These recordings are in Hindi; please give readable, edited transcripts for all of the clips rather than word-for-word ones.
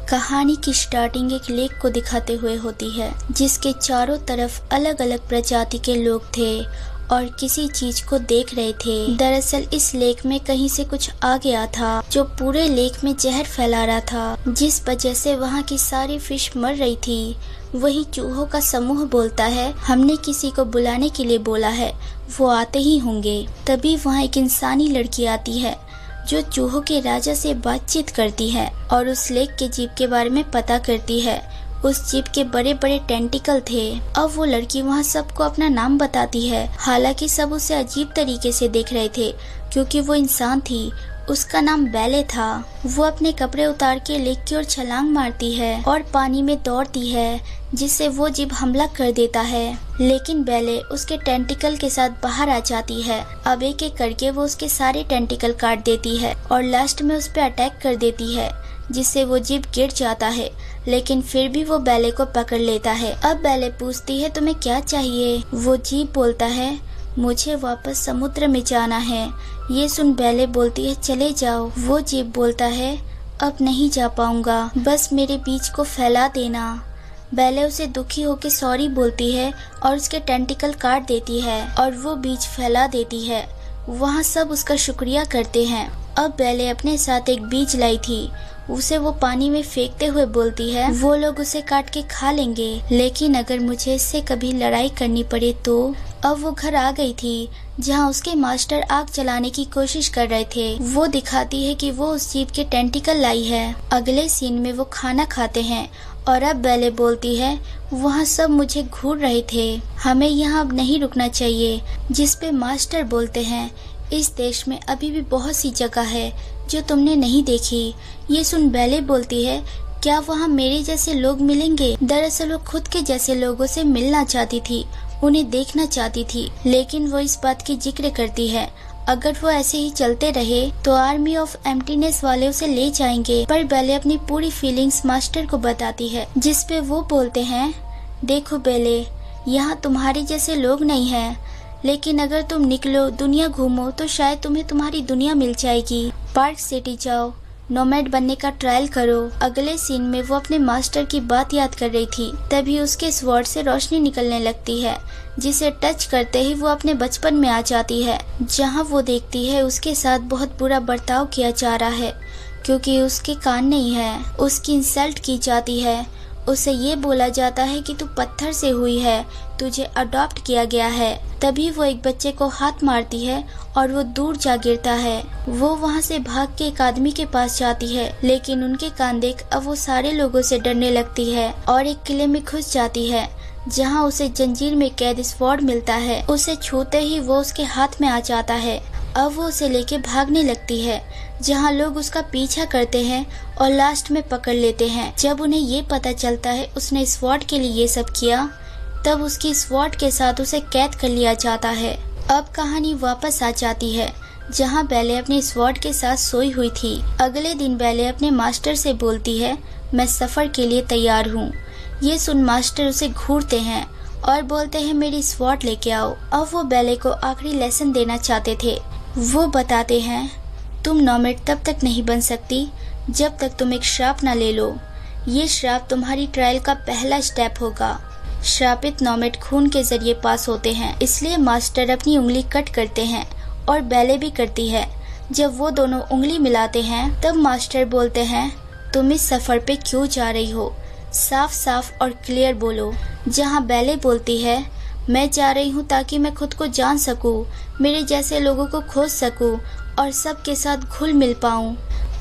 कहानी की स्टार्टिंग एक लेक को दिखाते हुए होती है जिसके चारों तरफ अलग अलग प्रजाति के लोग थे और किसी चीज को देख रहे थे। दरअसल इस लेक में कहीं से कुछ आ गया था जो पूरे लेक में जहर फैला रहा था, जिस वजह से वहाँ की सारी फिश मर रही थी। वही चूहों का समूह बोलता है, हमने किसी को बुलाने के लिए बोला है, वो आते ही होंगे। तभी वहाँ एक इंसानी लड़की आती है जो चूहों के राजा से बातचीत करती है और उस लेक के जीव के बारे में पता करती है। उस जीव के बड़े बड़े टेंटिकल थे। अब वो लड़की वहाँ सबको अपना नाम बताती है। हालांकि सब उसे अजीब तरीके से देख रहे थे क्योंकि वो इंसान थी। उसका नाम बैले था। वो अपने कपड़े उतार के लेक की ओर छलांग मारती है और पानी में दौड़ती है, जिससे वो जीव हमला कर देता है। लेकिन बैले उसके टेंटिकल के साथ बाहर आ जाती है। अब एक एक करके वो उसके सारे टेंटिकल काट देती है और लास्ट में उस पर अटैक कर देती है, जिससे वो जीव गिर जाता है। लेकिन फिर भी वो बैले को पकड़ लेता है। अब बैले पूछती है, तुम्हें क्या चाहिए? वो जीव बोलता है, मुझे वापस समुद्र में जाना है। ये सुन बैले बोलती है, चले जाओ। वो जीव बोलता है, अब नहीं जा पाऊंगा, बस मेरे बीज को फैला देना। बैले उसे दुखी होकर सॉरी बोलती है और उसके टेंटिकल काट देती है और वो बीज फैला देती है। वहाँ सब उसका शुक्रिया करते हैं। अब बैले अपने साथ एक बीज लाई थी, उसे वो पानी में फेंकते हुए बोलती है, वो लोग उसे काट के खा लेंगे, लेकिन अगर मुझे इससे कभी लड़ाई करनी पड़े तो। अब वो घर आ गई थी जहाँ उसके मास्टर आग जलाने की कोशिश कर रहे थे। वो दिखाती है कि वो उस जीव के टेंटिकल लाई है। अगले सीन में वो खाना खाते हैं और अब बैले बोलती है, वहाँ सब मुझे घूर रहे थे, हमें यहाँ अब नहीं रुकना चाहिए। जिस पे मास्टर बोलते हैं, इस देश में अभी भी बहुत सी जगह है जो तुमने नहीं देखी। ये सुन बैले बोलती है, क्या वहाँ मेरे जैसे लोग मिलेंगे? दरअसल वो खुद के जैसे लोगों से मिलना चाहती थी, उन्हें देखना चाहती थी, लेकिन वो इस बात की जिक्र करती है, अगर वो ऐसे ही चलते रहे तो आर्मी ऑफ एम्प्टीनेस वाले उसे ले जाएंगे। पर बैले अपनी पूरी फीलिंग्स मास्टर को बताती है, जिस पे वो बोलते हैं, देखो बैले, यहाँ तुम्हारे जैसे लोग नहीं हैं, लेकिन अगर तुम निकलो, दुनिया घूमो, तो शायद तुम्हें तुम्हारी दुनिया मिल जाएगी। पार्क सिटी जाओ, नोमैड बनने का ट्रायल करो। अगले सीन में वो अपने मास्टर की बात याद कर रही थी, तभी उसके स्वॉर्ड से रोशनी निकलने लगती है, जिसे टच करते ही वो अपने बचपन में आ जाती है, जहां वो देखती है उसके साथ बहुत बुरा बर्ताव किया जा रहा है क्योंकि उसके कान नहीं है। उसकी इंसल्ट की जाती है, उसे ये बोला जाता है कि तू पत्थर से हुई है, तुझे अडॉप्ट किया गया है। तभी वो एक बच्चे को हाथ मारती है और वो दूर जा गिरता है। वो वहाँ से भाग के एक आदमी के पास जाती है, लेकिन उनके कान देख अब वो सारे लोगों से डरने लगती है और एक किले में घुस जाती है, जहाँ उसे जंजीर में कैद स्वॉर्ड मिलता है। उसे छूते ही वो उसके हाथ में आ जाता है। अब वो उसे लेके भागने लगती है, जहाँ लोग उसका पीछा करते हैं और लास्ट में पकड़ लेते हैं। जब उन्हें ये पता चलता है उसने स्वॉर्ड के लिए ये सब किया, तब उसकी स्वॉर्ड के साथ उसे कैद कर लिया जाता है। अब कहानी वापस आ जाती है, जहाँ बैले अपने स्वॉर्ड के साथ सोई हुई थी। अगले दिन बैले अपने मास्टर से बोलती है, मैं सफर के लिए तैयार हूँ। ये सुन मास्टर उसे घूरते हैं और बोलते हैं, मेरी स्वॉर्ड लेके आओ। अब वो बैले को आखिरी लेसन देना चाहते थे। वो बताते हैं, तुम नोमैड तब तक नहीं बन सकती जब तक तुम एक श्राप ना ले लो। ये श्राप तुम्हारी ट्रायल का पहला स्टेप होगा। श्रापित नोमैड खून के जरिए पास होते हैं, इसलिए मास्टर अपनी उंगली कट करते हैं और बैले भी करती है। जब वो दोनों उंगली मिलाते हैं तब मास्टर बोलते हैं, तुम इस सफर पे क्यों जा रही हो? साफ साफ और क्लियर बोलो। जहाँ बैले बोलती है, मैं जा रही हूँ ताकि मैं खुद को जान सकूँ, मेरे जैसे लोगों को खोज सकूँ और सबके साथ घुल मिल पाऊँ।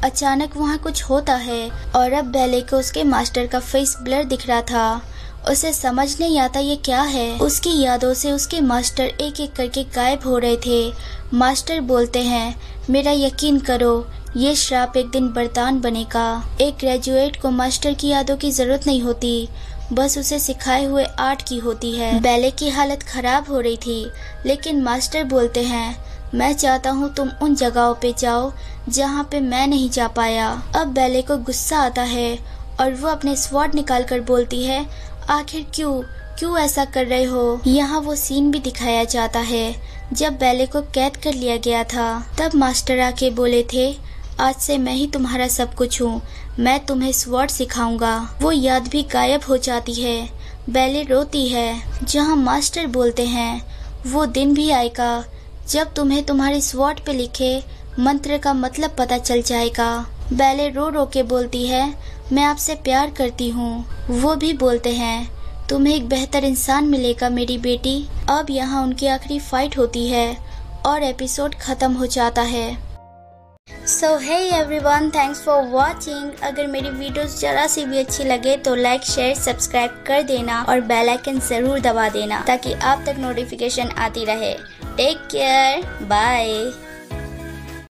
अचानक वहाँ कुछ होता है और अब बैले को उसके मास्टर का फेस ब्लर दिख रहा था। उसे समझ नहीं आता ये क्या है। उसकी यादों से उसके मास्टर एक एक करके गायब हो रहे थे। मास्टर बोलते हैं, मेरा यकीन करो, ये श्राप एक दिन वरदान बनेगा। एक ग्रेजुएट को मास्टर की यादों की जरूरत नहीं होती, बस उसे सिखाए हुए आर्ट की होती है। बैले की हालत खराब हो रही थी, लेकिन मास्टर बोलते हैं, मैं चाहता हूँ तुम उन जगहों पे जाओ जहाँ पे मैं नहीं जा पाया। अब बैले को गुस्सा आता है और वो अपने स्वॉर्ड निकाल कर बोलती है, आखिर क्यों ऐसा कर रहे हो? यहाँ वो सीन भी दिखाया जाता है जब बैले को कैद कर लिया गया था। तब मास्टर आके बोले थे, आज से मैं ही तुम्हारा सब कुछ हूँ, मैं तुम्हें स्वॉर्ड सिखाऊंगा। वो याद भी गायब हो जाती है। बैले रोती है। जहाँ मास्टर बोलते हैं वो दिन भी आएगा जब तुम्हें तुम्हारे स्वॉर्ड पे लिखे मंत्र का मतलब पता चल जाएगा। बैले रो रो के बोलती है, मैं आपसे प्यार करती हूँ। वो भी बोलते हैं, तुम्हें एक बेहतर इंसान मिलेगा मेरी बेटी। अब यहाँ उनकी आखिरी फाइट होती है और एपिसोड खत्म हो जाता है। So hey everyone, thanks for watching. अगर मेरी वीडियोस जरा सी भी अच्छी लगे तो लाइक शेयर सब्सक्राइब कर देना और बेल आइकन जरूर दबा देना ताकि आप तक नोटिफिकेशन आती रहे। Take care, bye.